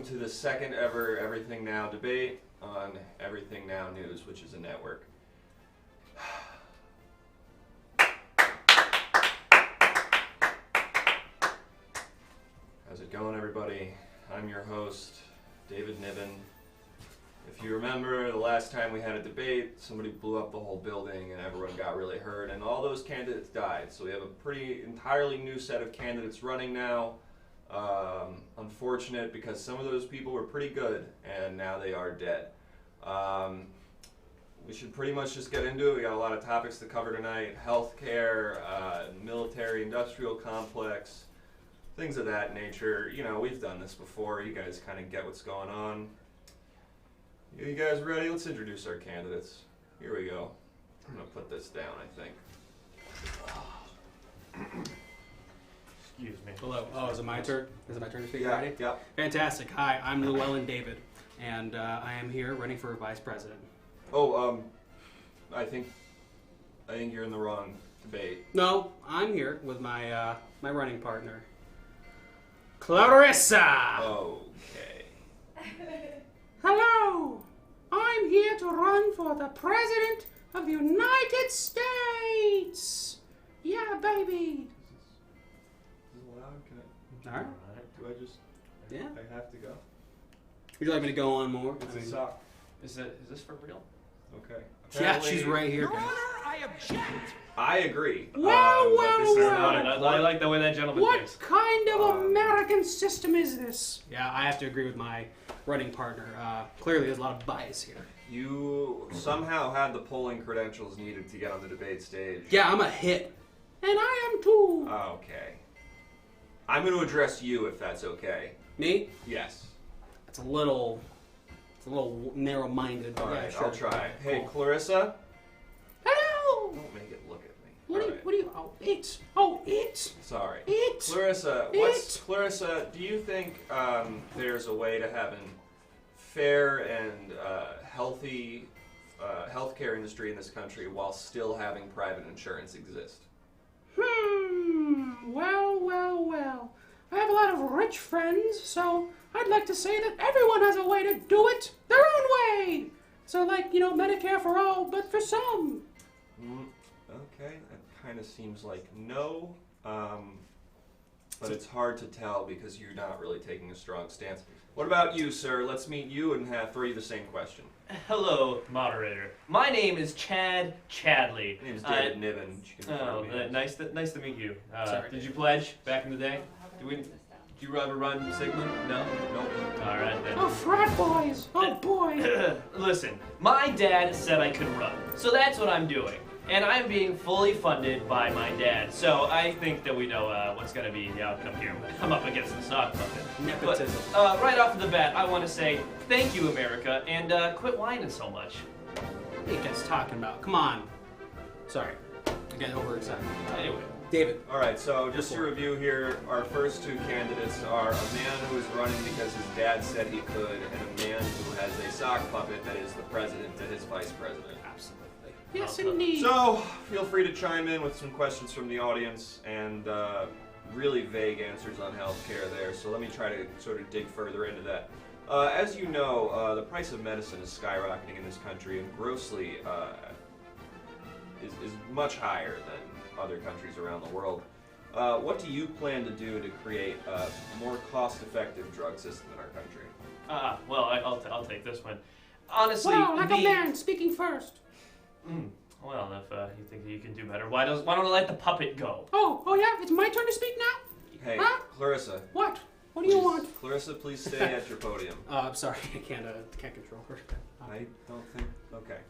welcome to the second ever Everything Now debate on Everything Now News, which is a network. How's it going, everybody? I'm your host, David Niven. If you remember, the last time we had a debate, somebody blew up the whole building and everyone got really hurt, and all those candidates died. So we have a pretty entirely new set of candidates running now. Unfortunate because some of those people were pretty good and now they are dead. We should pretty much just get into it. We got a lot of topics to cover tonight. Healthcare, military industrial complex, things of that nature. You know, we've done this before. You guys kind of get what's going on. You guys ready? Let's introduce our candidates. Here we go. I'm going to put this down, I think. Excuse me. Hello. Oh, is it my turn? Is it my turn to speak already? Yeah. Fantastic. Hi, I'm Llewellyn David, and I am here running for vice president. Oh, I think you're in the wrong debate. No, I'm here with my my running partner, Clarissa. Okay. Hello. I'm here to run for the president of the United States. Yeah, baby. Is it loud? Can I? All right. Do I just? Yeah. I have to go. Would you like me to go on more? It's a sock. Is this for real? Okay. Yeah, she's right here. Your Honor, I object! I agree. Well, but this is not I like the way that gentleman What thinks. kind of American system is this? Yeah, I have to agree with my running partner. Clearly, there's a lot of bias here. You somehow had the polling credentials needed to get on the debate stage. Yeah, I'm a hit. And I am too. Okay. I'm going to address you if that's okay. Me? Yes. It's a little narrow-minded. All Yeah, right, sure. I'll try. Hey, Cool. Clarissa. Hello. Don't make it look at me. What All do you? right. What do you? Oh, it. Oh, it. Sorry. It. Clarissa, Clarissa, do you think there's a way to have an fair and healthy healthcare industry in this country while still having private insurance exist? Well. I have a lot of rich friends, so I'd like to say that everyone has a way to do it their own way. So, like, Medicare for all, but for some. Okay, that kind of seems like no, but it's hard to tell because you're not really taking a strong stance. What about you, sir? Let's meet you and throw you the same question. Hello, moderator. My name is Chad Chadley. My name is David Niven. You can refer to me as. Nice to meet you. Sorry. Did you pledge back in the day? Did you ever run Sigmund? No? Nope. All right, then. Oh, frat boys. Oh, boy. Listen, my dad said I could run, so that's what I'm doing. And I'm being fully funded by my dad, so I think that we know what's going to be the outcome here when I'm up against the sock puppet. Nepotism. But right off the bat, I want to say thank you, America, and quit whining so much. What are you guys talking about? Come on. Sorry. I get overexcited. Anyway. David. All right, so just to review here, our first two candidates are a man who is running because his dad said he could, and a man who has a sock puppet that is the president to his vice president. Absolutely. Yes, indeed. So, feel free to chime in with some questions from the audience and really vague answers on healthcare there. So let me try to sort of dig further into that. As you know, the price of medicine is skyrocketing in this country and grossly is much higher than other countries around the world. What do you plan to do to create a more cost-effective drug system in our country? Well, I'll take this one. Honestly, Well, like a man speaking first. Well, if you think you can do better, why don't I let the puppet go? Oh yeah? It's my turn to speak now? Hey, Huh? Clarissa. What? What do you want? Clarissa, please stay at your podium. I'm sorry, I can't control her. I don't think. Okay.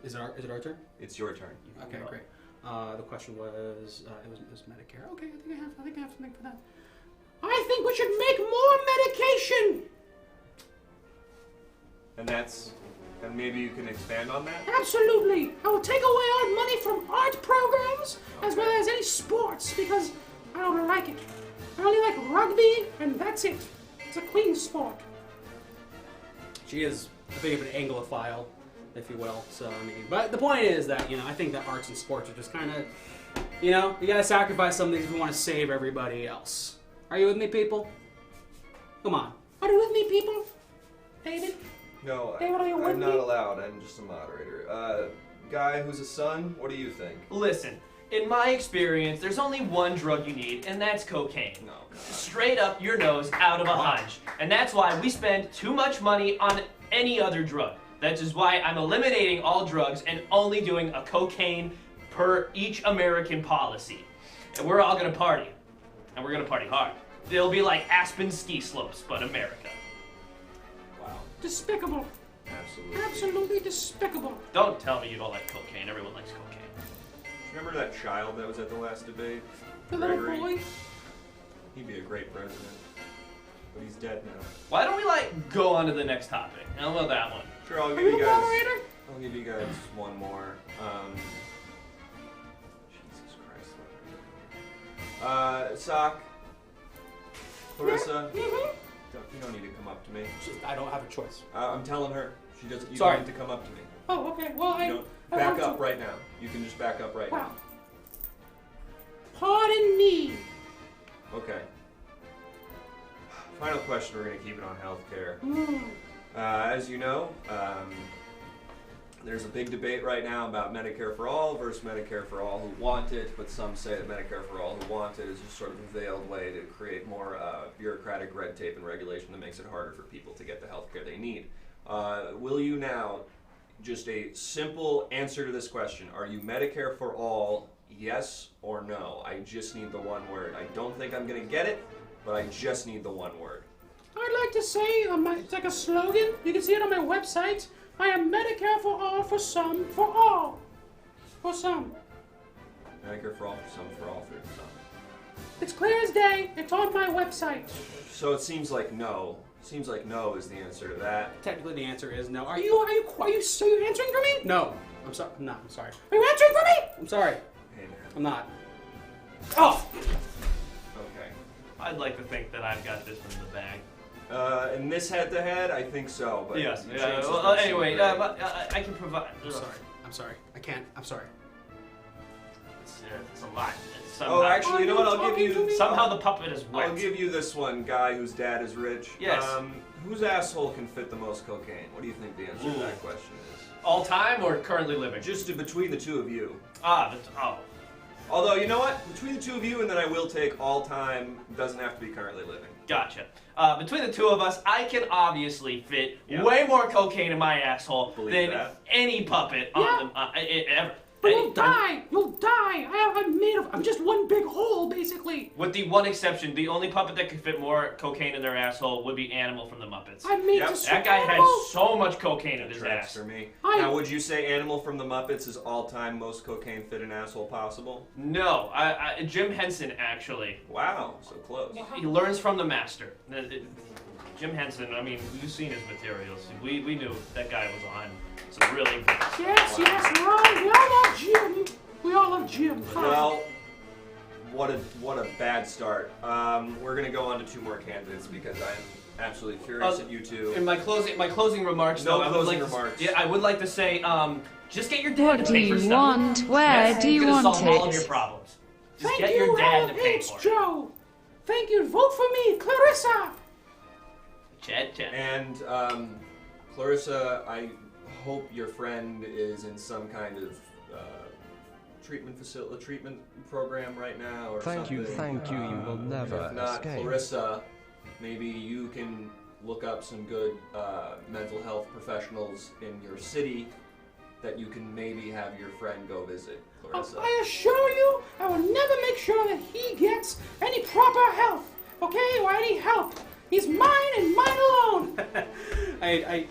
Is it our turn? It's your turn. Okay, great. The question was, it was Medicare. Okay, I think I have something for that. I think we should make more medication. And maybe you can expand on that? Absolutely. I will take away our money from art programs as well as any sports because I don't like it. I only like rugby and that's it. It's a queen sport. She is a bit of an Anglophile, if you will. So but the point is that I think that arts and sports are just kind of, you gotta sacrifice some things if we want to save everybody else. Are you with me, people? Come on. Are you with me, people? David? No, David, are you with I'm not me? allowed. I'm just a moderator. Guy who's a son, what do you think? Listen, in my experience, there's only one drug you need, and that's cocaine. No, God. Straight up your nose, out of a hunch. And that's why we spend too much money on any other drug. That is why I'm eliminating all drugs and only doing a cocaine per each American policy. And we're all gonna party. And we're gonna party hard. It'll be like Aspen ski slopes, but America. Wow. Despicable. Absolutely. Absolutely despicable. Don't tell me you don't like cocaine. Everyone likes cocaine. Remember that child that was at the last debate? The little Gregory? boy. He'd be a great president. But he's dead now. Why don't we go on to the next topic? How about that one? Sure, I'll Are give you you the guys. moderator? I'll give you guys one more. Jesus Christ. Sock. Clarissa. Mm-hmm. You don't need to come up to me. I don't have a choice. I'm telling her. She doesn't. You Sorry. don't need to come up to me. Oh, okay. Well, You don't, I back want up to. right now. You can just back up right Wow. Pardon me. now. Okay. Final question. We're gonna keep it on healthcare. Mm. As you know, there's a big debate right now about Medicare for all versus Medicare for all who want it, but some say that Medicare for all who want it is just sort of a veiled way to create more bureaucratic red tape and regulation that makes it harder for people to get the health care they need. Will you now, just a simple answer to this question, are you Medicare for all, yes or no? I just need the one word. I don't think I'm going to get it, but I just need the one word. I'd like to say, it's like a slogan. You can see it on my website. I am Medicare for all, for some, for all. For some. Medicare for all, for some, for all, for some. It's clear as day. It's on my website. So it seems like no. Seems like no is the answer to that. Technically, the answer is no. Are you answering for me? No. I'm sorry. I'm not. I'm sorry. Are you answering for me? I'm sorry. Hey man. I'm not. Oh! Okay. I'd like to think that I've got this one in the bag. In this head-to-head, I think so. But Yes. the Yeah, chances well, don't seem anyway, great. I can provide. I'm sorry. I'm sorry. I can't. I'm sorry. It's a lot. Oh, actually, you know what? I'll give you. Somehow the puppet is wet. I'll give you this one guy whose dad is rich. Yes. Whose asshole can fit the most cocaine? What do you think the answer to Ooh. that question is? All time or currently living? Just between the two of you. Oh. Although, you know what? Between the two of you, and then I will take all time. Doesn't have to be currently living. Gotcha. Between the two of us, I can obviously fit Yeah. way more cocaine in my asshole Believe than that. any puppet on the ever. But you'll die! You'll die! I'm just one big hole, basically. With the one exception, the only puppet that could fit more cocaine in their asshole would be Animal from the Muppets. I'm made Yep. to That guy had swallow. so much cocaine in his Tracks ass. for me. I- Now, would you say Animal from the Muppets is all-time most cocaine fit an asshole possible? No, Jim Henson actually. Wow, so close. He learns from the master. Jim Henson, I mean, you've seen his materials. We knew that guy was on some really good stuff. Yes, we all love Jim. We all love Jim. Fine. Well, what a bad start. We're gonna go on to two more candidates because I'm absolutely furious at you two. In my closing remarks, No though, I would closing like remarks. I would like to say, just get your dad What to do pay for you stuff. want? Where That's do you gonna want solve all of your it? problems. Just Thank get you, your dad Howard to pay Hates for it. Joe. Thank you. Vote for me, Clarissa. Chat. And Clarissa, I hope your friend is in some kind of treatment program right now or Thank you, something. you will never If not, escape. Clarissa, maybe you can look up some good mental health professionals in your city that you can maybe have your friend go visit, Clarissa. I assure you, I will never make sure that he gets any proper health, okay, or any help. He's mine and mine alone. I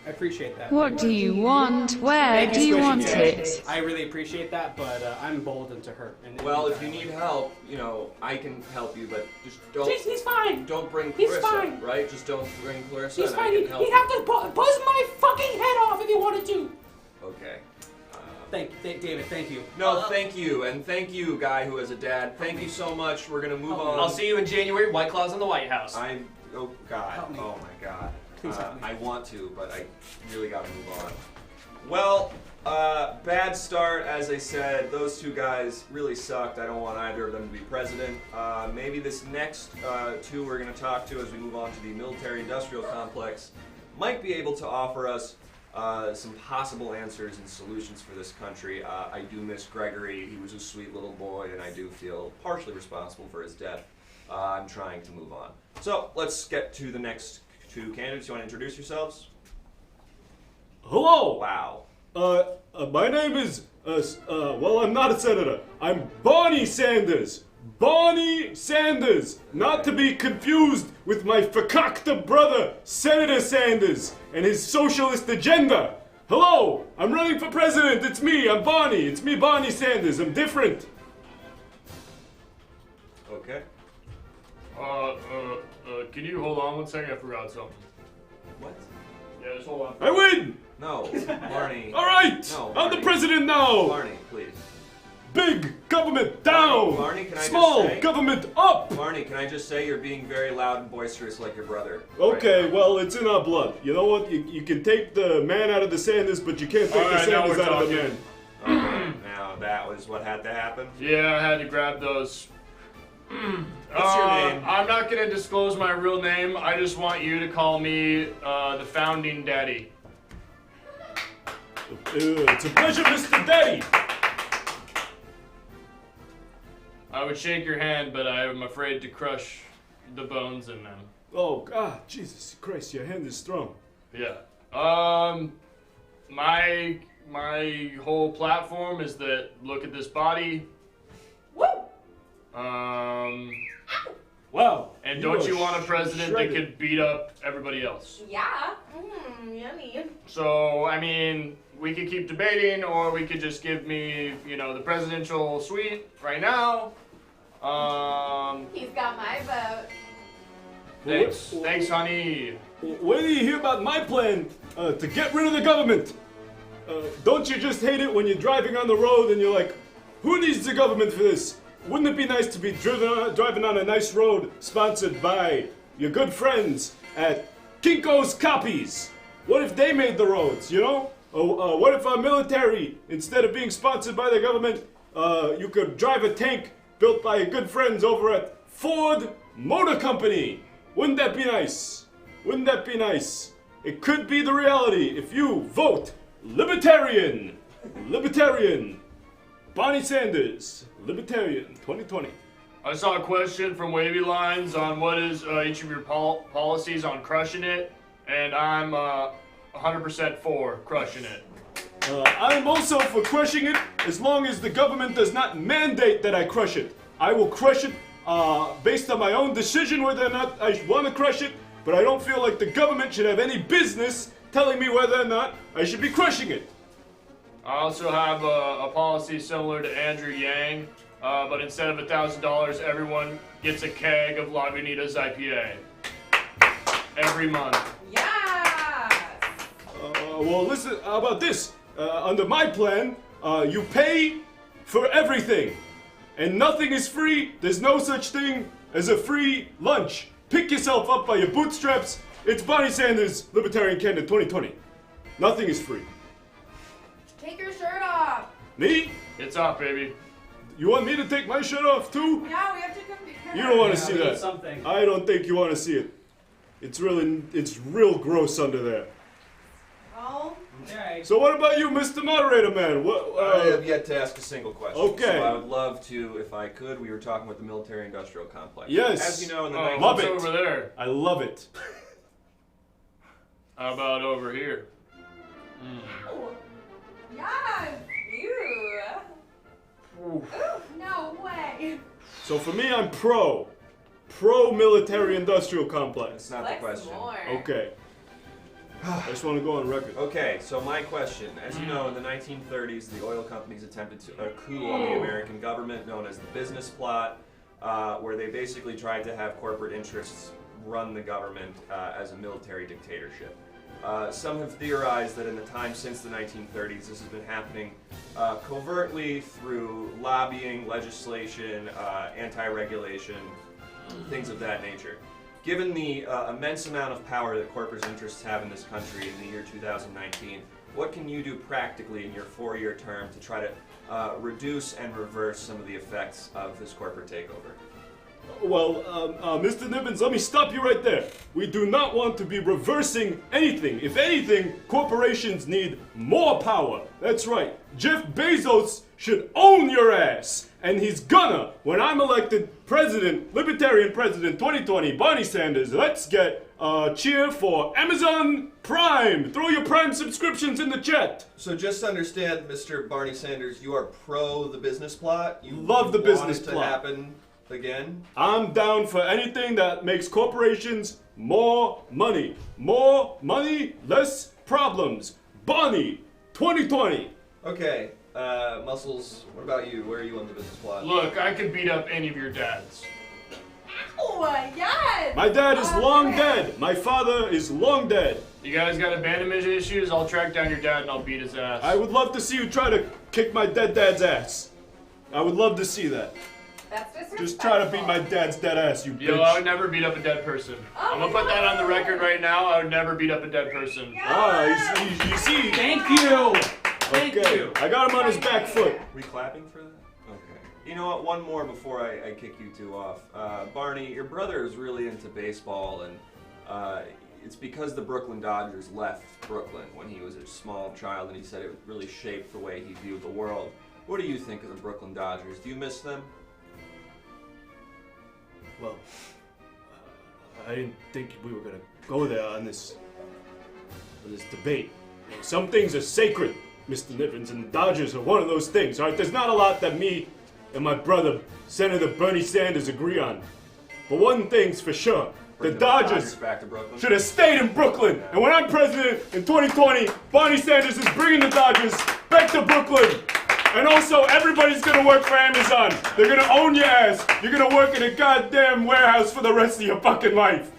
appreciate that. What do you want? Where Thank do you Squishy want Jay. it? I really appreciate that, but I'm emboldened to hurt. Well, if you need help, you know, I can help you, but just don't He's fine. don't bring He's Clarissa, fine. right? Just don't bring Clarissa He's and I fine. can He'd help have to buzz my fucking head off if he wanted to. you. Okay. David, thank you. No, thank you, and thank you, guy who has a dad. Thank you so much. We're gonna move on. I'll see you in January. White Claws in the White House. Oh God. Help me. Oh my God. Please help me. I want to, but I really gotta move on. Well, Bad start, as I said. Those two guys really sucked. I don't want either of them to be president. Maybe this next two we're going to talk to as we move on to the military-industrial complex might be able to offer us some possible answers and solutions for this country. I do miss Gregory. He was a sweet little boy, and I do feel partially responsible for his death. I'm trying to move on. So let's get to the next two candidates. You want to introduce yourselves? Hello. Wow. My name is, well, I'm not a senator. I'm Barney Sanders. Barney Sanders. Not to be confused with my fakakta brother, Senator Sanders, and his socialist agenda. Hello, I'm running for president. It's me. I'm Barney. It's me, Barney Sanders. I'm different. Okay. Can you hold on 1 second? I forgot something. What? Yeah, just hold on. I win. No, Barney. All right. No, I'm Barney. the president now. Barney, please. Big government down. Barney, can I just Small say- government up. Barney, can I just say you're being very loud and boisterous like your brother? Okay, right now. well, it's in our blood. You know what? You can take the man out of the Sanders, but you can't take All the right, now Sanders we're out of the talking. man. Okay, now that was what had to happen. Yeah, I had to grab those. What's your name? I'm not gonna disclose my real name. I just want you to call me the founding daddy. It's a pleasure, Mr. Daddy. I would shake your hand, but I am afraid to crush the bones in them. Oh, God, Jesus Christ, your hand is strong. Yeah. My whole platform is that look at this body. Woo! Wow. And don't are you want a president that shredded. could beat up everybody else? Yeah. Yummy. So, I mean, we could keep debating, or we could just give me, the presidential suite right now. He's got my vote. Thanks. Thanks, honey. When do you hear about my plan to get rid of the government? Don't you just hate it when you're driving on the road and you're like, who needs the government for this? Wouldn't it be nice to be driving on a nice road sponsored by your good friends at Kinko's Copies? What if they made the roads, you know? What if our military, instead of being sponsored by the government, you could drive a tank built by your good friends over at Ford Motor Company? Wouldn't that be nice? Wouldn't that be nice? It could be the reality if you vote Libertarian. Libertarian. Barney Sanders. Libertarian 2020. I saw a question from Wavy Lines on what is each of your policies on crushing it, and I'm 100% for crushing it. I'm also for crushing it as long as the government does not mandate that I crush it. I will crush it based on my own decision whether or not I want to crush it, but I don't feel like the government should have any business telling me whether or not I should be crushing it. I also have a policy similar to Andrew Yang, but instead of $1,000, everyone gets a keg of Lagunitas IPA every month. Yes. Well, listen, how about this? Under my plan, you pay for everything. And nothing is free. There's no such thing as a free lunch. Pick yourself up by your bootstraps. It's Barney Sanders, Libertarian candidate 2020. Nothing is free. Take your shirt off. Me? It's up, baby. You want me to take my shirt off too? Yeah, we have to compare. You don't want to Yeah, see we need that. something. I don't think you want to see it. It's real gross under there. Oh. Alright. So what about you, Mr. Moderator Man? I have yet to ask a single question. Okay. So I would love to, if I could, we were talking about the military-industrial complex. Yes. As you know, in the Oh, 19th Love what's it. over there? I love it. How about over here? Oh. Yes. Ew. Ooh, no way. So for me, I'm pro military industrial complex. That's not Flex the question. more. Okay. I just want to go on record. Okay, so my question. As you know, in the 1930s, the oil companies attempted a coup on the American government known as the business plot, where they basically tried to have corporate interests run the government as a military dictatorship. Some have theorized that in the time since the 1930s, this has been happening covertly through lobbying, legislation, anti-regulation, things of that nature. Given the immense amount of power that corporate interests have in this country in the year 2019, what can you do practically in your 4-year term to try to reduce and reverse some of the effects of this corporate takeover? Well, Mr. Nivens, let me stop you right there. We do not want to be reversing anything. If anything, corporations need more power. That's right. Jeff Bezos should own your ass. And he's gonna, when I'm elected president, Libertarian president 2020, Barney Sanders. Let's get a cheer for Amazon Prime. Throw your Prime subscriptions in the chat. So just understand, Mr. Barney Sanders, you are pro the business plot? You love the business want it plot. to happen again? I'm down for anything that makes corporations more money. More money, less problems. Barney 2020. Okay, Muscles, what about you? Where are you on the business plot? Look, I could beat up any of your dads. Oh, yes! My dad is long dead. My father is long dead. You guys got abandonment issues? I'll track down your dad and I'll beat his ass. I would love to see you try to kick my dead dad's ass. I would love to see that. That's disrespectful. Just try to beat my dad's dead ass, you bitch. Yo, I would never beat up a dead person. Oh, I'm gonna put that on the record right now. I would never beat up a dead person. You see? Thank you. Thank Okay, you. I got him on his back foot. We clapping for that? Okay. You know what? One more before I kick you two off. Barney, your brother is really into baseball, and it's because the Brooklyn Dodgers left Brooklyn when he was a small child, and he said it really shaped the way he viewed the world. What do you think of the Brooklyn Dodgers? Do you miss them? Well, I didn't think we were gonna go there on this debate. You know, some things are sacred, Mr. Nivens, and the Dodgers are one of those things. All right, there's not a lot that me and my brother, Senator Bernie Sanders, agree on. But one thing's for sure: the Dodgers back to Brooklyn. should have stayed in Brooklyn. And when I'm president in 2020, Barney Sanders is bringing the Dodgers back to Brooklyn. And also, everybody's gonna work for Amazon. They're gonna own your ass. You're gonna work in a goddamn warehouse for the rest of your fucking life.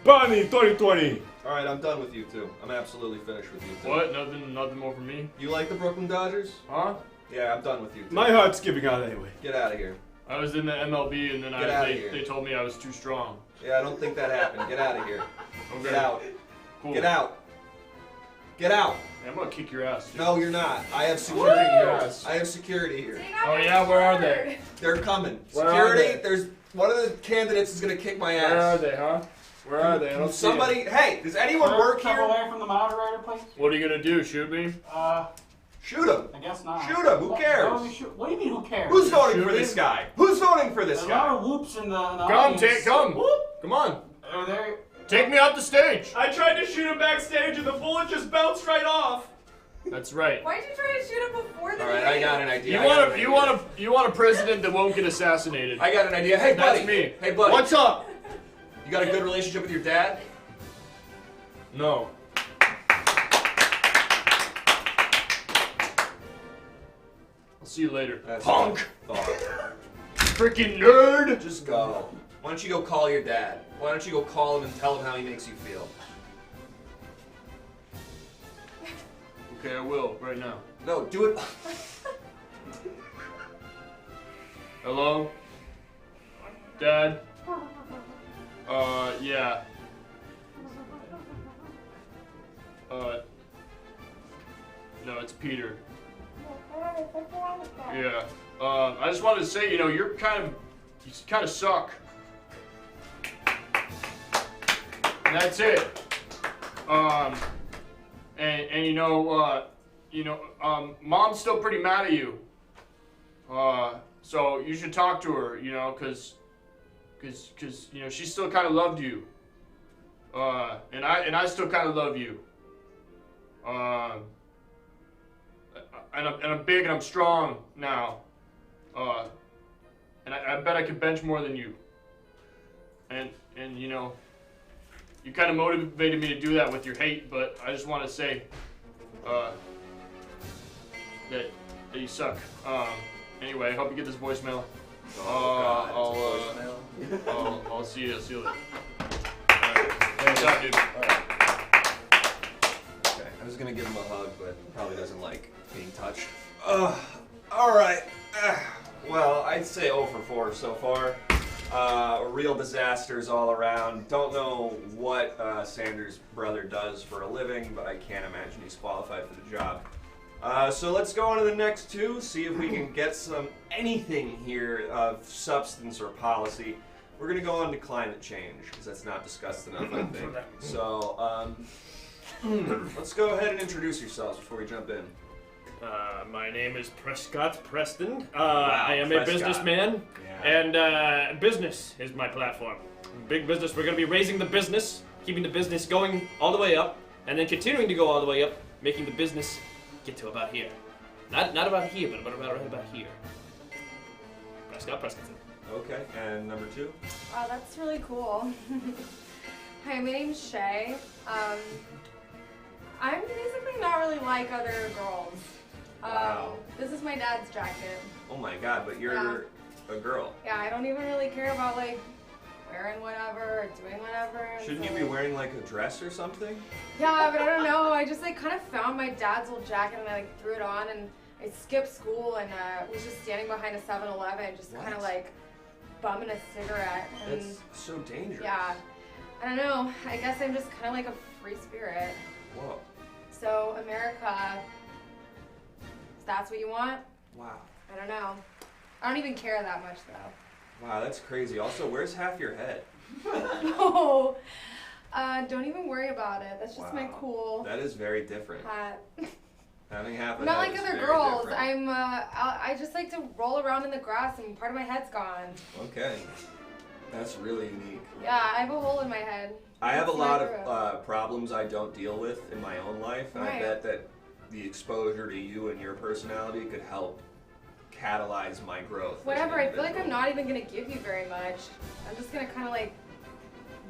Barney 2020. All right, I'm done with you two. I'm absolutely finished with you two. What? Nothing more from me? You like the Brooklyn Dodgers? Huh? Yeah, I'm done with you two. My heart's giving out anyway. Get out of here. I was in the MLB and then Get outta here. they told me I was too strong. Yeah, I don't think that happened. Get out of here. Okay. Get out. Cool. Get out. Get out. Yeah, I'm gonna kick your ass. Dude. No, you're not. I have security Woo! here. I have security here. Oh yeah, where are they? They're coming. Where are Security, they? there's one of the candidates is gonna kick my ass. Where are they, huh? Where are they? I don't see 'em. Somebody, hey, does anyone work Step here? away from the moderator, please. What are you gonna do? Shoot me? Shoot him. I guess not. Shoot him. Who cares? What do you mean, who cares? Who's voting for Shoot this him? guy? Who's voting for this There's a lot guy? of whoops in the Come, audience. come. Whoop. Come on. Are there? Take me out the stage. I tried to shoot him backstage and the bullet just bounced right off. That's right. Why'd you try to shoot him before the All right, I got an idea. You want a president that won't get assassinated. I got an idea. Hey, buddy. That's me. Hey, buddy. What's up? You got a good relationship with your dad? No. I'll see you later. That's Punk. what I thought. Freaking nerd. Just go. Why don't you go call your dad? Why don't you go call him and tell him how he makes you feel? Okay, I will right now. No, do it. Hello? Dad? Yeah. No, it's Peter. Yeah. I just wanted to say, you know, you kind of suck. And that's it. And Mom's still pretty mad at you. So you should talk to her, you know, cause you know she still kind of loved you. And I still kind of love you. And I'm big and I'm strong now. And I bet I could bench more than you. And you know, you kind of motivated me to do that with your hate, but I just want to say that you suck. Anyway, I hope you get this voicemail. I'll see you later. What's up, dude? Okay, I was gonna give him a hug, but he probably doesn't like being touched. All right. Well, I'd say 0 for 4 so far. Real disasters all around. Don't know what Sanders' brother does for a living, but I can't imagine he's qualified for the job. So let's go on to the next two, see if we can get anything here of substance or policy. We're going to go on to climate change, because that's not discussed enough, I think. So, let's go ahead and introduce yourselves before we jump in. My name is Prescott Preston. Wow, I am Prescott. a businessman, Yeah. and business is my platform. Big business. We're going to be raising the business, keeping the business going all the way up, and then continuing to go all the way up, making the business get to about here. Not about here, but right about here. Prescott Preston. Okay, and number two? Wow, that's really cool. Hi, my name's Shay. I'm basically not really like other girls. Wow. This is my dad's jacket. Oh my god, but you're a girl. Yeah, I don't even really care about like wearing whatever or doing whatever. Shouldn't you be wearing like a dress or something? Yeah, but I don't know. I just like kind of found my dad's old jacket and I like threw it on and I skipped school and was just standing behind a 7-Eleven just kind of like bumming a cigarette. And That's so dangerous. yeah, I don't know. I guess I'm just kind of like a free spirit. Whoa. So America, if that's what you want, Wow. I don't know. I don't even care that much though. Wow, that's crazy. Also, where's half your head? No, don't even worry about it. That's just my Wow. cool That is very different. hat. Having half a I'm not head like is other very girls. different. I just like to roll around in the grass and part of my head's gone. Okay. That's really unique. Yeah, I have a hole in my head. I have a That's my lot group. of problems I don't deal with in my own life, and I Right. bet that the exposure to you and your personality could help catalyze my growth. as an Whatever, I feel like individual. I'm not even gonna give you very much. I'm just gonna kind of like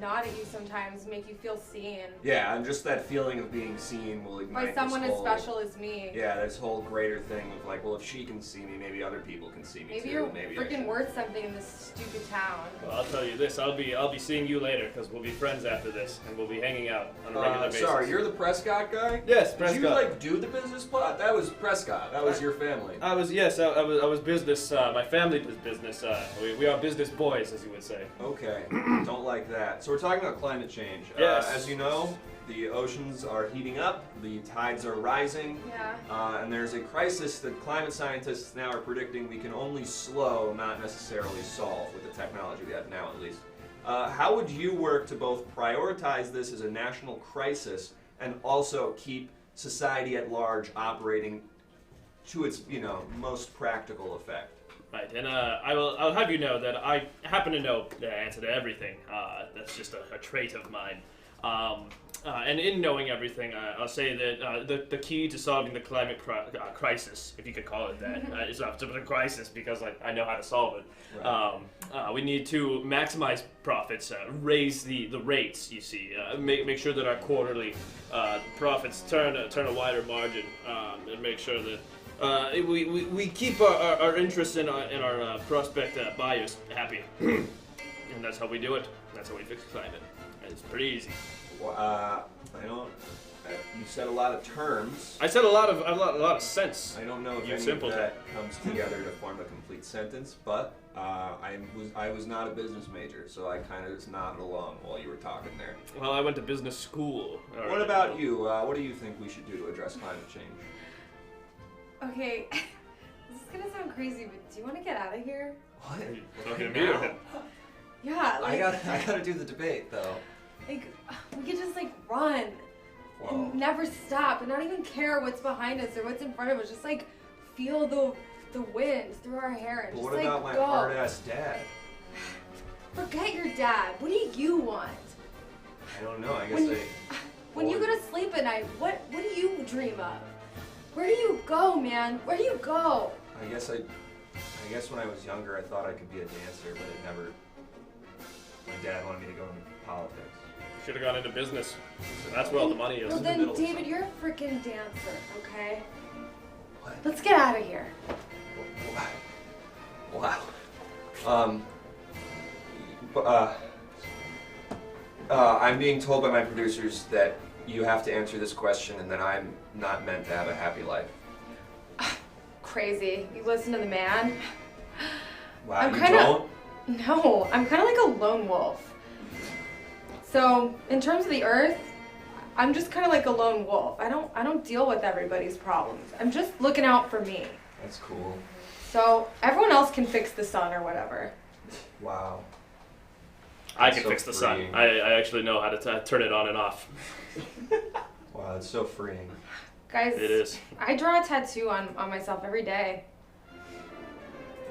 nod at you sometimes, make you feel seen Yeah, and just that feeling of being seen will ignite by someone this as whole, special as me. Yeah, this whole greater thing of like, well, if she can see me, maybe other people can see me Maybe too. you're Maybe I freaking should. worth something in this stupid town. Well, I'll tell you this. I'll be seeing you later because we'll be friends after this, and we'll be hanging out on a regular basis. Sorry, you're the Prescott guy? Yes, Did Prescott. you like do the business plot? That was Prescott. That was your family. I was business. My family does business. We are business boys, as you would say. Okay, don't like that. So we're talking about climate change. Yes. As you know, the oceans are heating up, the tides are rising, Yeah. and there's a crisis that climate scientists now are predicting we can only slow, not necessarily solve, with the technology we have now at least. How would you work to both prioritize this as a national crisis and also keep society at large operating to its, most practical effect? Right, and I'll have you know that I happen to know the answer to everything. That's just a trait of mine. And in knowing everything, I'll say that the key to solving the climate crisis, if you could call it that, is not a crisis because I know how to solve it. Right. We need to maximize profits, raise the rates. You see, make sure that our quarterly profits turn a wider margin, and make sure that. We keep our interests in our prospect buyers happy, and that's how we do it. That's how we fix climate. And it's pretty easy. Well, I don't. You said a lot of terms. I said a lot of sense. I don't know if You any simple of that comes together to form a complete sentence, but I was not a business major, so I kind of just nodded along while you were talking there. Well, I went to business school. All What right. about you? What do you think we should do to address climate change? Okay, this is gonna sound crazy, but do you want to get out of here? What? Talking to me or him? Yeah, I like, gotta do the debate though. like we could just like run Whoa. and never stop and not even care what's behind us or what's in front of us. Just like feel the wind through our hair and But just what like about my go. hard ass dad? Forget your dad. What do you want? I don't know. I guess When you- When you Boy. go to sleep at night, what do you dream of? Where do you go, man? Where do you go? I guess when I was younger, I thought I could be a dancer, but it never. My dad wanted me to go into politics. Should have gone into business. That's where all the money is. Well, in the then, middle of David, you're a freaking dancer, okay? What? Let's get out of here. Wow. I'm being told by my producers that you have to answer this question and that I'm not meant to have a happy life. Crazy. You listen to the man. Wow, I'm you kinda- don't? No, I'm kind of like a lone wolf. So, in terms of the earth, I'm just kind of like a lone wolf. I don't deal with everybody's problems. I'm just looking out for me. That's cool. So, everyone else can fix the sun or whatever. Wow. I That's can so fix the sun. freeing. I actually know how to turn it on and off. Wow, it's so freeing. Guys, It is. I draw a tattoo on myself every day.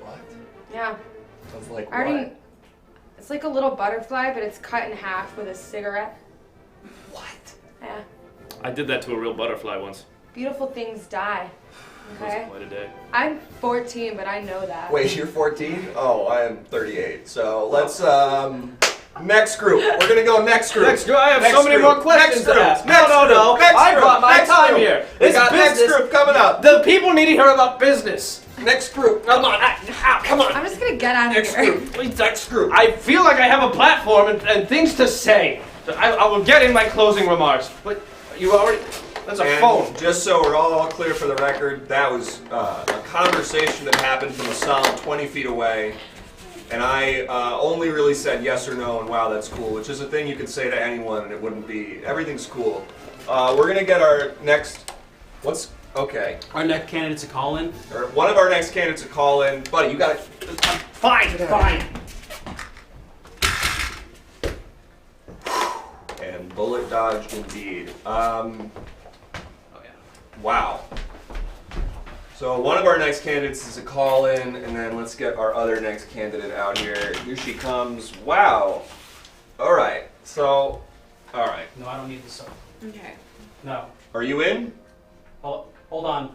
What? Yeah. Sounds like I already, what? it's like a little butterfly, but it's cut in half with a cigarette. What? Yeah. I did that to a real butterfly once. Beautiful things die. It was Okay? quite a day. I'm 14, but I know that. Wait, you're 14? Oh, I am 38. So let's next group. We're gonna go next group. Next group. I have Next so many group. more questions Next group. to ask. Next No. group. Next I group. brought my Next time group. here. We It's got business. next group coming up. The people need to hear about business. Next group. Come on. Come on. I'm just gonna get out of Next here. group. Please, next group. I feel like I have a platform and things to say. So I will get in my closing remarks. But you already. That's a And phone. just so we're all clear for the record, that was a conversation that happened from a solid 20 feet away. And I only really said yes or no and wow, that's cool, which is a thing you could say to anyone and it wouldn't be, everything's cool. We're gonna get our next, okay. Our next candidate's a call-in. Or one of our next candidates to call in. Buddy, you gotta, Fine. and bullet dodged indeed. Oh yeah. Wow. So one of our next candidates is a call-in, and then let's get our other next candidate out here. Here she comes. Wow. All right. So, all right. No, I don't need the soap. Okay. No. Are you in? Hold on.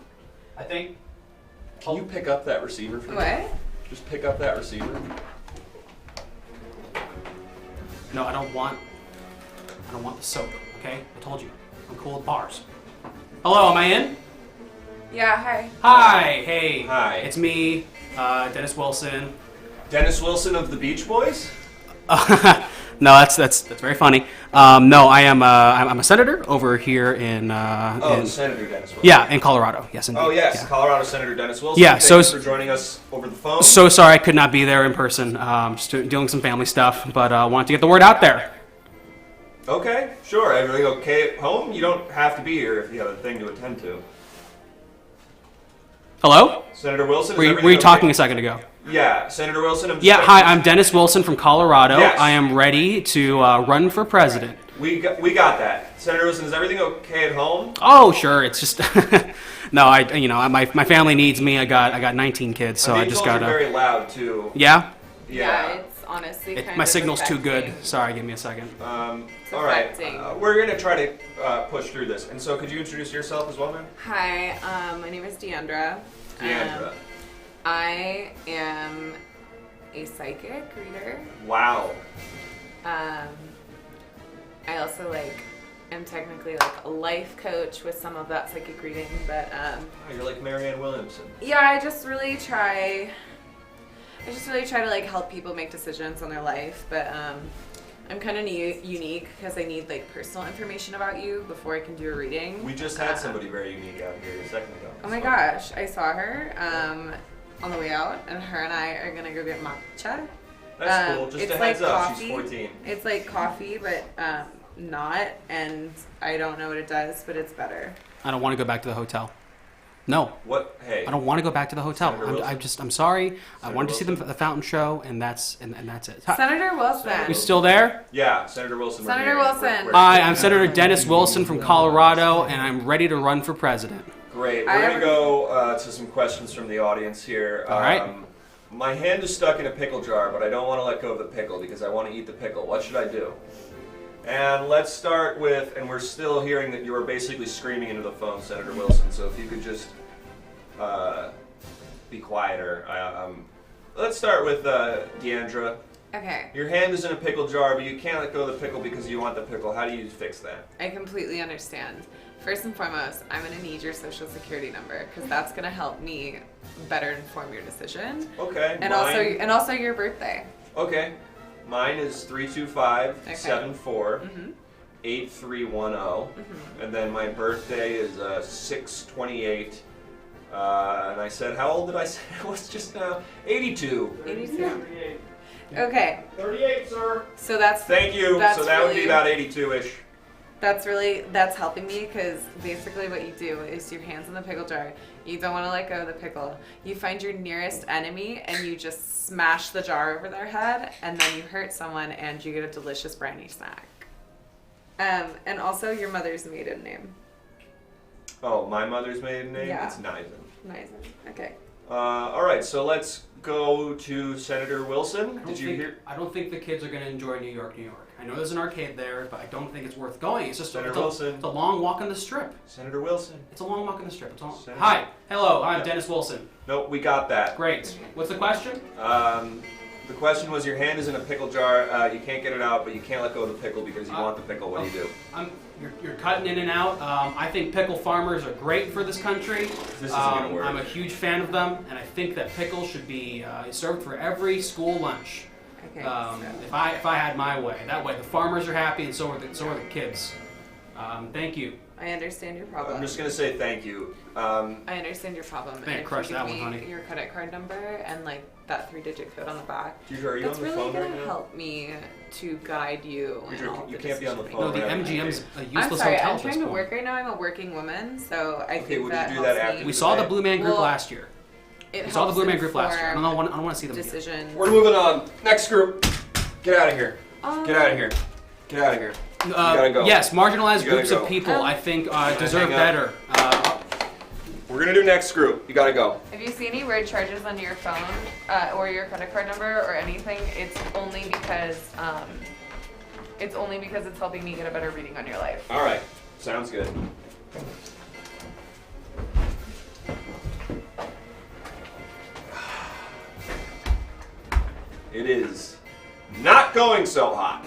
I think. Can you pick up that receiver for me? What? Just pick up that receiver. No, I don't want the soap. Okay, I told you. I'm cool with bars. Hello, am I in? Yeah, hi. Hi. Hey. Hi. It's me, Dennis Wilson. Dennis Wilson of the Beach Boys? No, that's very funny. No, I'm a senator over here in Senator Dennis Wilson. yeah, in Colorado. Yes, indeed. Oh, yes, Yeah. Colorado Senator Dennis Wilson. Yeah, Thanks for joining us over the phone. So sorry I could not be there in person. Just dealing with some family stuff, but wanted to get the word out there. Okay, sure. Everything okay at home? You don't have to be here if you have a thing to attend to. Hello? Senator Wilson, is Were you everything talking okay? a second ago? Yeah, Senator Wilson. I'm just Yeah, checking. hi, I'm Dennis Wilson from Colorado. Yes. I am ready to run for president. We got that. Senator Wilson, is everything okay at home? Oh, sure. It's just no. My family needs me. I got 19 kids, so I'm I being just told gotta. you're very loud too. Yeah. Yeah. it's honestly kind My of signal's too good. affecting. Sorry, give me a second. All right. affecting. We're gonna try to push through this. And so, could you introduce yourself as well, man? Hi, my name is Deandra. Deandra. I am a psychic reader. Wow. I also am technically a life coach with some of that psychic reading, but Oh, you're like Marianne Williamson. yeah, I just really try to help people make decisions on their life, but I'm kind of unique because I need personal information about you before I can do a reading. We just had somebody very unique out here a second ago. Oh my gosh, I saw her on the way out, and her and I are gonna go get matcha. That's cool. Just it's a heads like up, coffee. she's 14. It's like coffee, but not, and I don't know what it does, but it's better. I don't want to go back to the hotel. No. What? Hey. I don't want to go back to the hotel. Senator Wilson. I'm sorry. I Senator wanted to see Wilson. the fountain show, and that's it. Hi. Senator Wilson. You still there? Yeah, Senator Wilson. we're Senator here. Wilson. Hi, I'm Senator Dennis Wilson from Colorado, and I'm ready to run for president. Great. I We're gonna haven't- go to some questions from the audience here. All right. My hand is stuck in a pickle jar, but I don't want to let go of the pickle because I want to eat the pickle. What should I do? And let's start with, and we're still hearing that you were basically screaming into the phone, Senator Wilson. So if you could just be quieter. Let's start with Deandra. Okay, Your hand is in a pickle jar, but you can't let go of the pickle because you want the pickle. How do you fix that? I completely understand. First and foremost, I'm gonna need your social security number because that's gonna help me better inform your decision, Okay. and mine- also your birthday. Okay. Mine is 325-74 8310. And then my birthday is 6/28. And I said, how old did I say I was just now? 82. 82. Okay, 38, sir. so that's Thank you. That's So that would be really- about 82-ish. that's helping me because basically what you do is your hands in the pickle jar. You don't want to let go of the pickle. You find your nearest enemy and you just smash the jar over their head, and then you hurt someone and you get a delicious brownie snack. And also your mother's maiden name. Oh, my mother's maiden name? Yeah. It's Nisen. Nice. Okay. All right, so let's go to Senator Wilson. Did you hear? I don't think the kids are going to enjoy New York, New York. I know there's an arcade there, but I don't think it's worth going. It's just Senator it's Wilson. It's a long walk on the strip. Senator Wilson. It's a long walk on the strip. Senator- Hi. Hello. I'm Yeah. Dennis Wilson. Nope, we got that. Great. What's the question? The question was, your hand is in a pickle jar. You can't get it out, but you can't let go of the pickle because you want the pickle. What do you do? You're cutting in and out. I think pickle farmers are great for this country. This isn't gonna work. I'm a huge fan of them, and I think that pickles should be served for every school lunch. Okay. If I had my way, that way the farmers are happy, and so are the kids. Thank you. I understand your problem. I'm just gonna say thank you. I understand your problem. Man, and if crush you that give one, me honey. your credit card number and like that 3-digit code on the back. Deidre, are you That's on the really phone gonna right now? help me to guide you. in Deidre, all you the can't be on the decision phone. No, the right now. MGM's a I'm useless sorry, hotel I'm at this trying to point. work right now. I'm a working woman, so I Okay, think would that you do that helps after me. We saw the Blue Man Group Well, last year. It We saw the Blue Man helps Group last year. I don't inform want to see them again. decisions. We're moving on. Next group. Get out of here. Get out of Um, here. Get out of here. You gotta go. Yes, marginalized You gotta groups go. of people, I think, deserve hang up? better. We're gonna do next group. You gotta go. If you see any weird charges on your phone or your credit card number or anything, it's only because it's helping me get a better reading on your life. All right. Sounds good. It is not going so hot.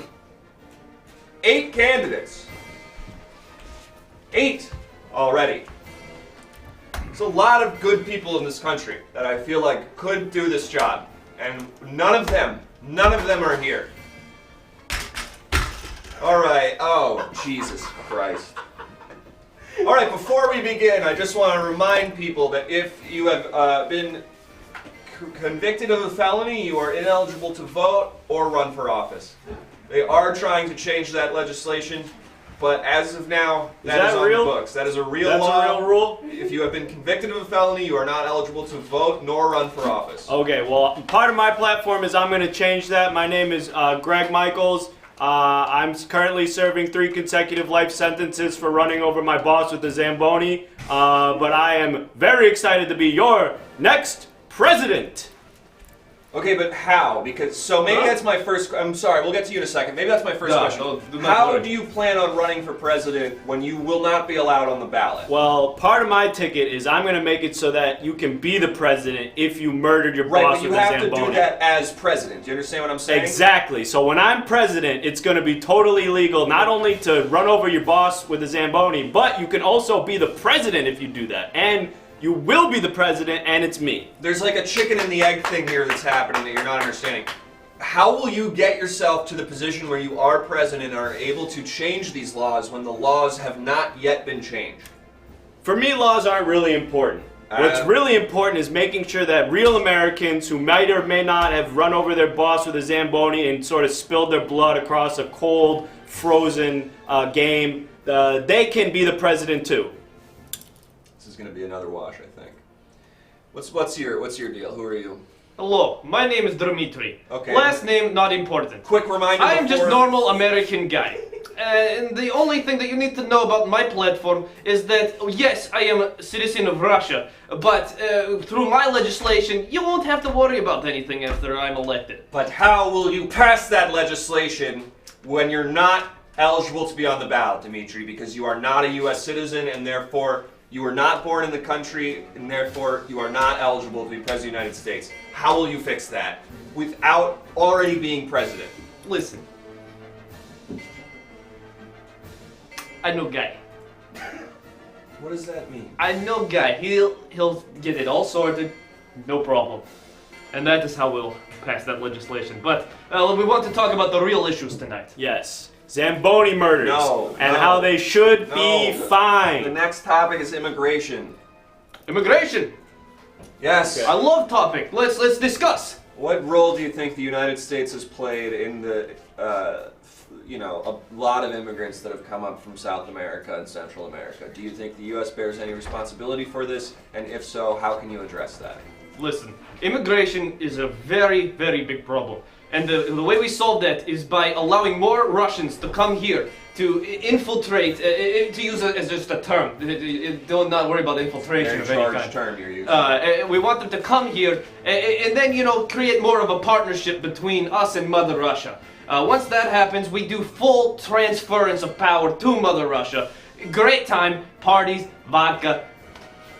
8 candidates. 8 already. There's a lot of good people in this country that I feel like could do this job, and none of them are here. All right. Oh, Jesus Christ. All right, before we begin, I just want to remind people that if you have been convicted of a felony, you are ineligible to vote or run for office. They are trying to change that legislation, but as of now, that is on real? the books. That is a real That's law. a real rule? If you have been convicted of a felony, you are not eligible to vote nor run for office. Okay, well, part of my platform is I'm going to change that. My name is Greg Michaels. I'm currently serving 3 consecutive life sentences for running over my boss with a Zamboni. But I am very excited to be your next president. Okay, but how? Because so maybe Huh? that's my first. I'm sorry, we'll get to you in a second. Maybe that's my first question. How do you plan on running for president when you will not be allowed on the ballot? Well, part of my ticket is I'm going to make it so that you can be the president if you murdered your Right, boss but you with a have to Zamboni. do that as president. Do you understand what I'm saying? Exactly. So when I'm president, it's going to be totally legal not only to run over your boss with a Zamboni, but you can also be the president if you do that. And you will be the president, and it's me. There's like a chicken and the egg thing here that's happening that you're not understanding. How will you get yourself to the position where you are president and are able to change these laws when the laws have not yet been changed? For me, laws aren't really important. What's really important is making sure that real Americans who might or may not have run over their boss with a Zamboni and sort of spilled their blood across a cold, frozen game, they can be the president too. This is going to be another wash, I think. What's your deal? Who are you? Hello, my name is Dmitry. Okay. Last name not important. Quick reminder. I am just before- normal American guy. And the only thing that you need to know about my platform is that, yes, I am a citizen of Russia, but through my legislation, you won't have to worry about anything after I'm elected. But how will you pass that legislation when you're not eligible to be on the ballot, Dmitry? Because you are not a U.S. citizen, and therefore you were not born in the country, and therefore you are not eligible to be president of the United States. How will you fix that without already being president? Listen. I know guy. What does that mean? I know guy. He'll get it all sorted, no problem. And that is how we'll pass that legislation. But we want to talk about the real issues tonight. Yes. Zamboni murders. No, and no. how they should be No. fined. The next topic is immigration. Immigration. Yes. I love topic. Let's discuss. What role do you think the United States has played in the, a lot of immigrants that have come up from South America and Central America? Do you think the U.S. bears any responsibility for this? And if so, how can you address that? Listen, immigration is a very, very big problem. And the way we solve that is by allowing more Russians to come here to infiltrate, to use it as just a term. Don't not worry about infiltration of any kind. Term you're using. We want them to come here and then, create more of a partnership between us and Mother Russia. Once that happens, we do full transference of power to Mother Russia. Great time, parties, vodka.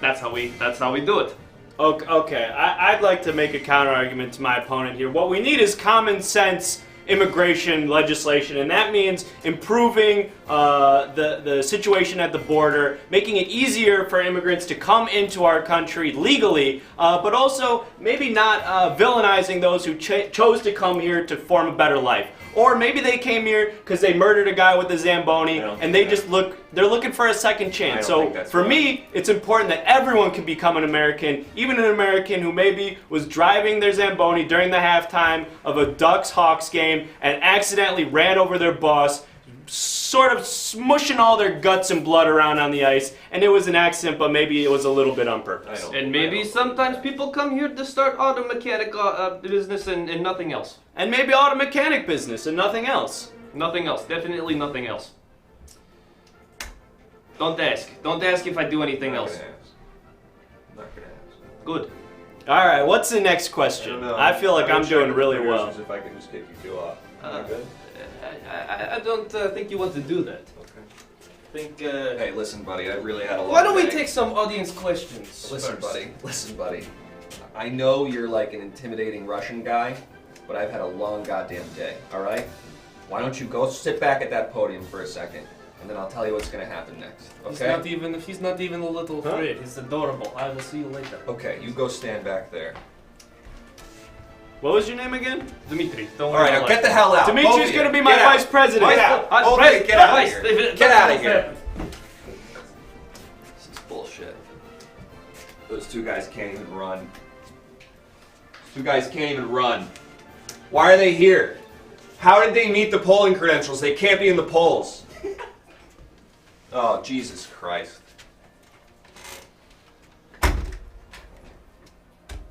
That's how we do it. Okay, I'd like to make a counter argument to my opponent here. What we need is common sense immigration legislation, and that means improving the situation at the border, making it easier for immigrants to come into our country legally, but also maybe not villainizing those who chose to come here to form a better life. Or maybe they came here because they murdered a guy with a Zamboni, and they're looking for a second chance. So for me, it's important that everyone can become an American, even an American who maybe was driving their Zamboni during the halftime of a Ducks-Hawks game and accidentally ran over their boss, sort of smushing all their guts and blood around on the ice, and it was an accident, but maybe it was a little bit on purpose. And maybe sometimes people come here to start auto mechanic business and nothing else. And maybe auto mechanic business and nothing else. Nothing else. Definitely nothing else. Don't ask. Don't ask if I do anything else. I'm not gonna ask. Good. All right, what's the next question? I feel like I'm doing really well. If I can just kick you two off. Good? I don't think you want to do that. Okay. Hey, listen, buddy. I really had a long Why don't we day. take some audience questions? Listen, first? Listen, buddy. I know you're like an intimidating Russian guy, but I've had a long goddamn day. All right? Why don't you go sit back at that podium for a second, and then I'll tell you what's gonna happen next. Okay? He's not even a little afraid. He's adorable. I will see you later. Okay, you go stand back there. What was your name again? Dimitri. Don't All worry. right, now get the hell out. Dimitri's gonna be my vice president. Get out. Get out of here. Get out of here. This is bullshit. Those two guys can't even run. Why are they here? How did they meet the polling credentials? They can't be in the polls. Oh, Jesus Christ.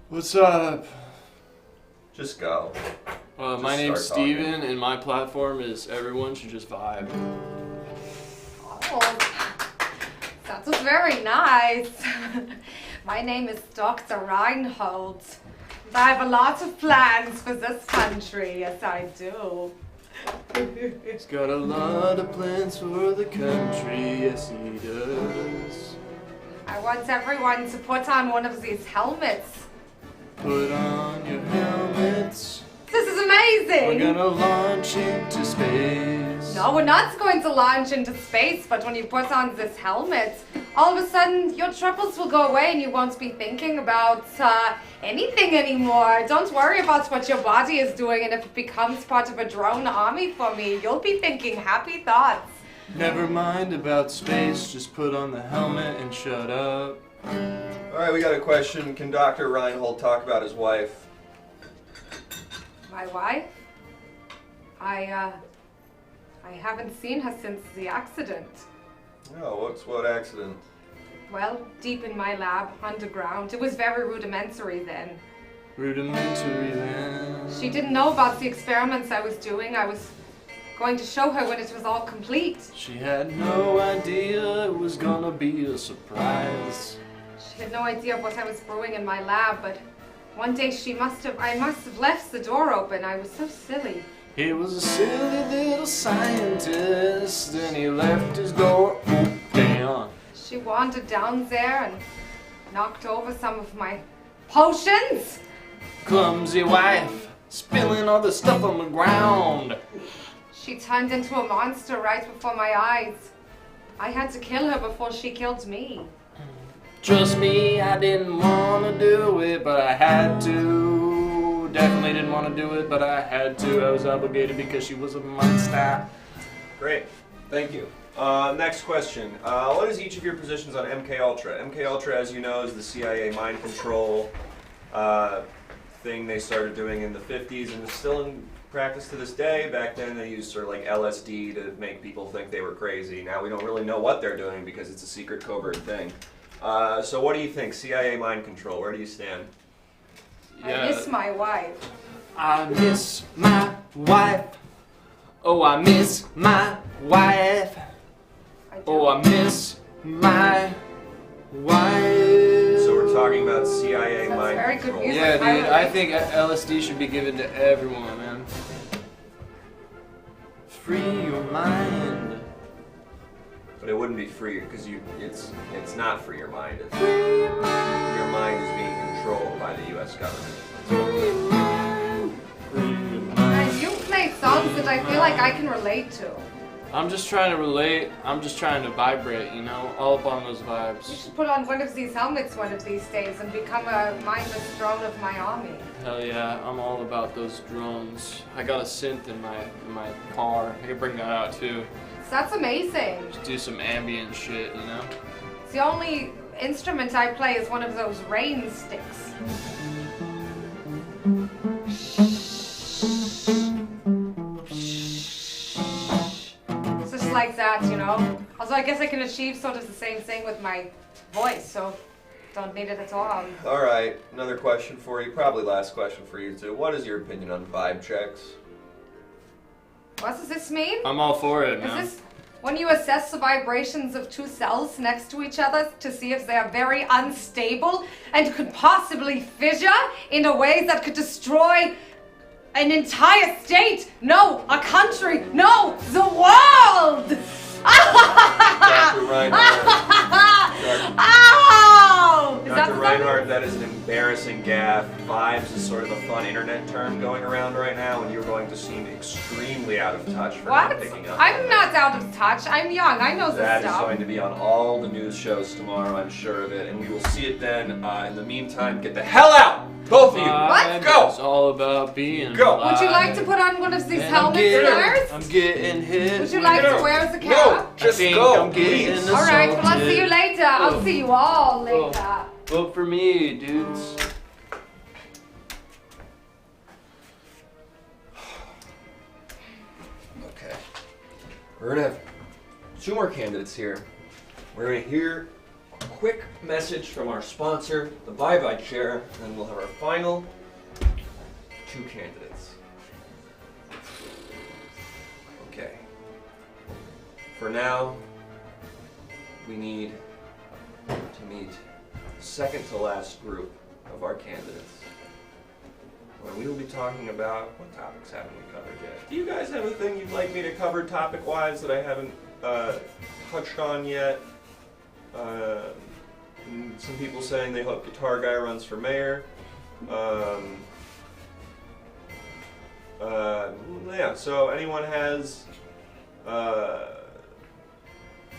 What's up? Just go. My name's Steven, and my platform is everyone should just vibe. Oh, that was very nice. My name is Dr. Reinhold. I have a lot of plans for this country, yes I do. He's got a lot of plans for the country, yes he does. I want everyone to put on one of these helmets. Put on your helmets. This is amazing! We're gonna launch into space. No, we're not going to launch into space, but when you put on this helmet, all of a sudden your troubles will go away and you won't be thinking about anything anymore. Don't worry about what your body is doing, and if it becomes part of a drone army for me, you'll be thinking happy thoughts. Never mind about space, just put on the helmet and shut up. Alright, we got a question. Can Dr. Reinhold talk about his wife? My wife? I haven't seen her since the accident. Oh, what accident? Well, deep in my lab, underground. It was very rudimentary then. Rudimentary then. She didn't know about the experiments I was doing. I was going to show her when it was all complete. She had no idea it was gonna be a surprise. She had no idea what I was brewing in my lab, but one day I must have left the door open. I was so silly. He was a silly little scientist, and he left his door open. She wandered down there and knocked over some of my potions. Clumsy wife, spilling all the stuff on the ground. She turned into a monster right before my eyes. I had to kill her before she killed me. Trust me, I didn't want to do it, but I had to. Definitely didn't want to do it, but I had to. I was obligated because she was a monster. Great. Thank you. Next question. What is each of your positions on MK Ultra? MK Ultra, as you know, is the CIA mind control thing they started doing in the 50s and is still in practice to this day. Back then they used sort of like LSD to make people think they were crazy. Now we don't really know what they're doing because it's a secret covert thing. So what do you think? CIA mind control, where do you stand? I miss my wife. I miss my wife. Oh, I miss my wife. Oh, I miss my wife. So we're talking about CIA That's mind very good control. music. Yeah, dude, I I think LSD should be given to everyone, man. Free your mind. But it wouldn't be free because it's not for your mind. Your mind is being controlled by the U.S. government. And you play songs that I feel like I can relate to. I'm just trying to relate. I'm just trying to vibrate, you know, all up on those You vibes. should put on one of these helmets one of these days and become a mindless drone of my army. Hell yeah, I'm all about those drones. I got a synth in my car. I can bring that out too. So that's amazing. Just do some ambient shit, you know. The only instrument I play is one of those rain sticks. It's just like that, you know? Although I guess I can achieve sort of the same thing with my voice, so don't need it at all. All right, another question for you, probably last question for you too. What is your opinion on vibe checks? What does this mean? I'm all for it, Is man. this when you assess the vibrations of two cells next to each other to see if they are very unstable and could possibly fissure in a way that could destroy an entire state? No, a country. No, the world. Dr. Reinhardt. Ow! Is that Dr. the Reinhardt, that is an embarrassing gaffe. Vibes is sort of a fun internet term going around right now, and you're going to seem extremely out of touch for What? not picking up. I'm not out of touch. I'm young. I know this That is stuff. going to be on all the news shows tomorrow, I'm sure of it, and we will see it then. In the meantime, get the hell out! Both of you! Vibe Go! is all about being Go. Would you like alive. to put on one of these And I'm helmets getting- first? I'm getting hit. Would you like to wear the cap? No, just I think go, I'm getting please. All right, well, I'll see you assaulted. later. I'll see you all later. Vote for me, dudes. Okay. We're gonna have two more candidates here. We're gonna hear a quick message from our sponsor, the Bye Chair, and then we'll have our final two candidates. Okay. For now, we need to meet the second to last group of our candidates, where we will be talking about what topics haven't we covered yet. Do you guys have a thing you'd like me to cover topic-wise that I haven't touched on yet? Some people saying they hope Guitar Guy runs for mayor. Yeah, so anyone has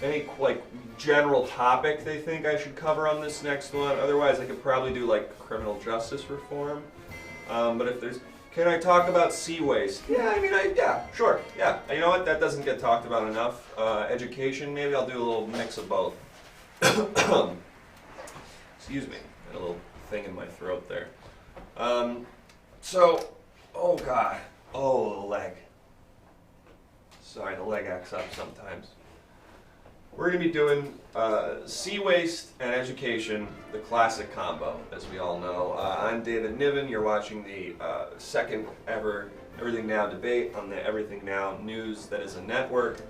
any like general topic they think I should cover on this next one? Otherwise, I could probably do like criminal justice reform. But if there's, can I talk about sea waste? Yeah, I mean, yeah, sure, yeah. You know what? That doesn't get talked about enough. Education, maybe I'll do a little mix of both. Excuse me, got a little thing in my throat there. So, oh god, oh the leg. Sorry, the leg acts up sometimes. We're going to be doing sea waste and education, the classic combo, as we all know. I'm David Niven. You're watching the second ever Everything Now debate on the Everything Now news that is a network.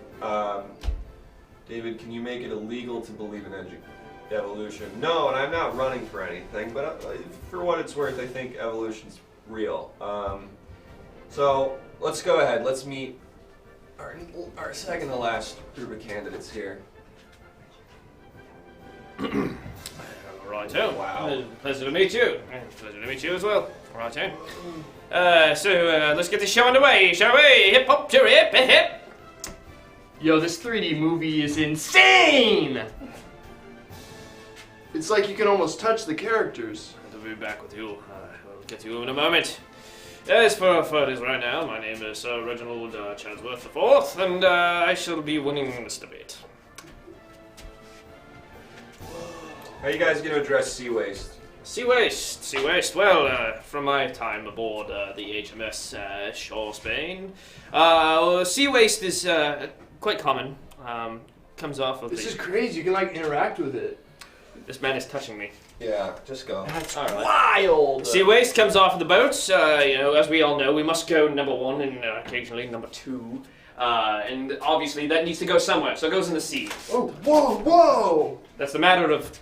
David, can you make it illegal to believe in evolution? No, and I'm not running for anything, but for what it's worth, I think evolution's real. So let's go ahead. Let's meet our second to last group of candidates here. Righto. Wow. Pleasure to meet you. Pleasure to meet you as well. Righto. So let's get this show underway, shall we? Hip hop to hip hip. Yo, this 3D movie is insane! It's like you can almost touch the characters. I'll be back with you. We'll get to you in a moment. As for this right now, my name is Reginald Chadsworth IV, and I shall be winning this debate. How are you guys going to address sea waste? Sea waste. Well, from my time aboard the HMS Shore Spain, sea waste is quite common. Comes off of This is crazy. You can like interact with it. This man is touching me. Yeah, just go. That's All right. wild. Sea waste comes off of the boats. As we all know, we must go number 1 and occasionally number 2. And obviously that needs to go somewhere, so it goes in the sea. Oh, whoa! That's the matter of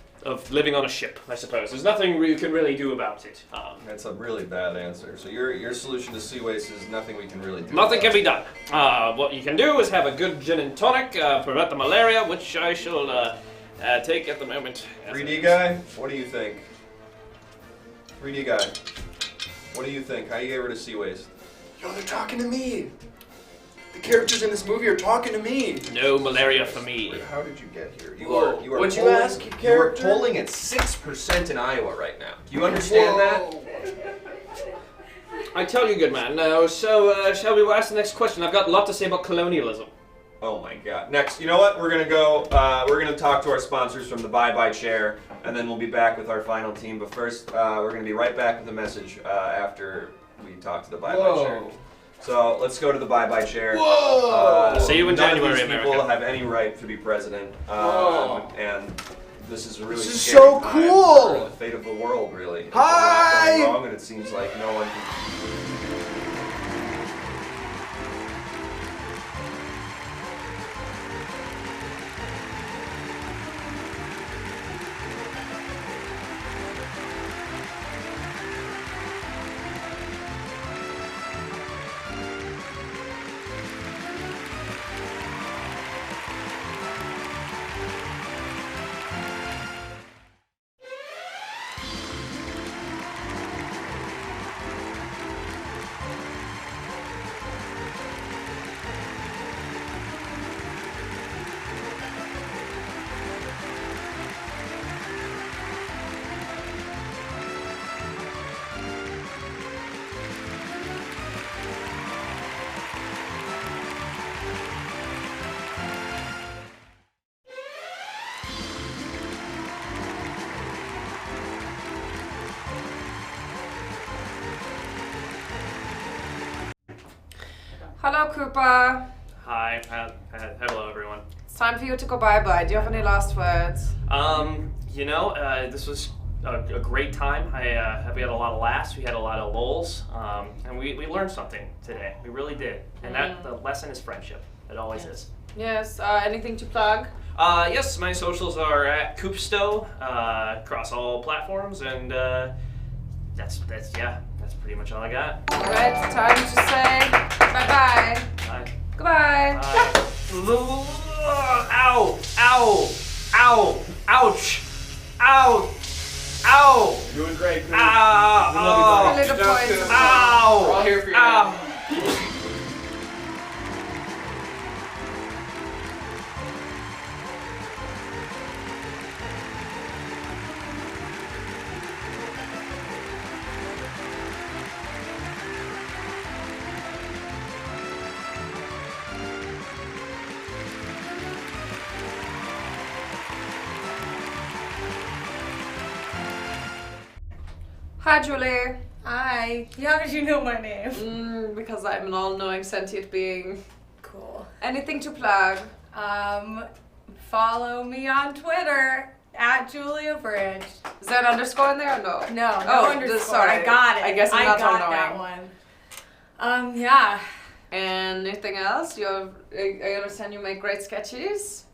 living on a ship, I suppose. There's nothing you can really do about it. That's a really bad answer. So your solution to sea waste is nothing we can really do. Nothing can be done. What you can do is have a good gin and tonic, prevent the malaria, which I shall take at the moment. 3D guy, what do you think? 3D guy, what do you think? How you get rid of sea waste? Yo, they're talking to me. The characters in this movie are talking to me. No malaria for me. Wait, how did you get here? You Whoa. are What'd you polling, ask, you are character? polling at 6% in Iowa right now. Do you understand that? I tell you, good man. So shall we ask the next question? I've got a lot to say about colonialism. Oh my god. Next, you know what? We're gonna go, we're gonna talk to our sponsors from the Bye Chair, and then we'll be back with our final team. But first, we're gonna be right back with a message after we talk to the Bye Chair. So let's go to the Bye Chair. Whoa! See you in January, none of these America. people have any right to be president. And this is a really This is scary so time cool! for the fate of the world, really. It's Hi! a lot going wrong, and it seems like no one can. Hello, Cooper. Hi. Hello, everyone. It's time for you to go bye-bye. Do you have any last words? This was a great time. We had a lot of laughs, we had a lot of lulls, and we learned something today. We really did. And that the lesson is friendship. It always is. Yes, anything to plug? Yes, my socials are at Coopsto across all platforms, and that's pretty much all I got. Alright, time to say bye-bye. Bye. Goodbye. Bye. Ow! Ow! Ow! Ouch! Ow! Ow! You're doing great. Ow! Little points. Ow! We're all here for you. Ow! Hi, Julie. Hi. How did you know my name? Because I'm an all-knowing sentient being. Cool. Anything to plug? Follow me on Twitter at Julia Bridge. Is there an underscore in there or no? No, Oh, underscore. sorry. I got it. I guess I'm I not got all-knowing. that one. Yeah. Anything else? I understand you make great sketches.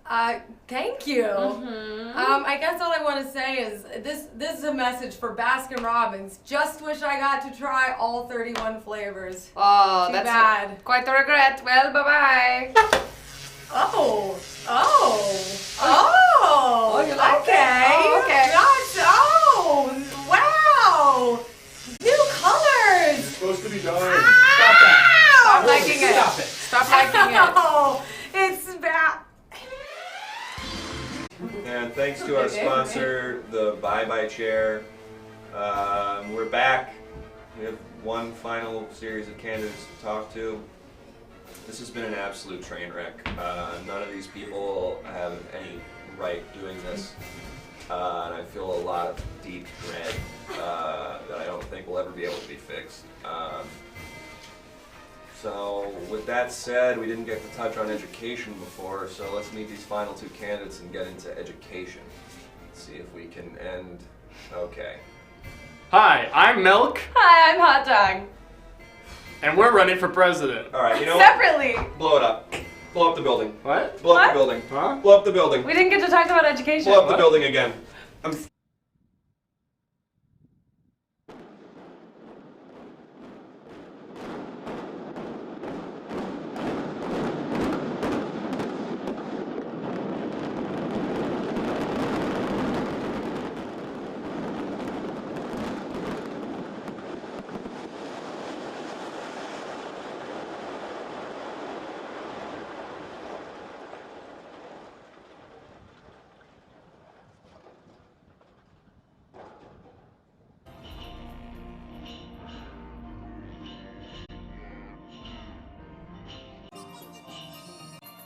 Thank you. Mm-hmm. I guess all I want to say is this is a message for Baskin Robbins. Just wish I got to try all 31 flavors. Oh, Too that's bad. quite a regret. Well, bye-bye. Oh, you like okay. that? Oh, okay. Gosh, wow. New colors. It's supposed to be done. Stop liking it. Stop it. Stop liking it. Oh, it's bad. And thanks to our sponsor, the Bye Chair. We're back. We have one final series of candidates to talk to. This has been an absolute train wreck. None of these people have any right doing this. and I feel a lot of deep dread that I don't think will ever be able to be fixed. So with that said, we didn't get to touch on education before, so let's meet these final two candidates and get into education. Let's see if we can end. Okay. Hi, I'm Milk, Hi, I'm Hot Dog. and we're running for president. All right, you know Separately. what? Blow it up. Blow up the building. What? Blow up What? the building. Huh? Blow up the building. We didn't get to talk about education. Blow up the building again.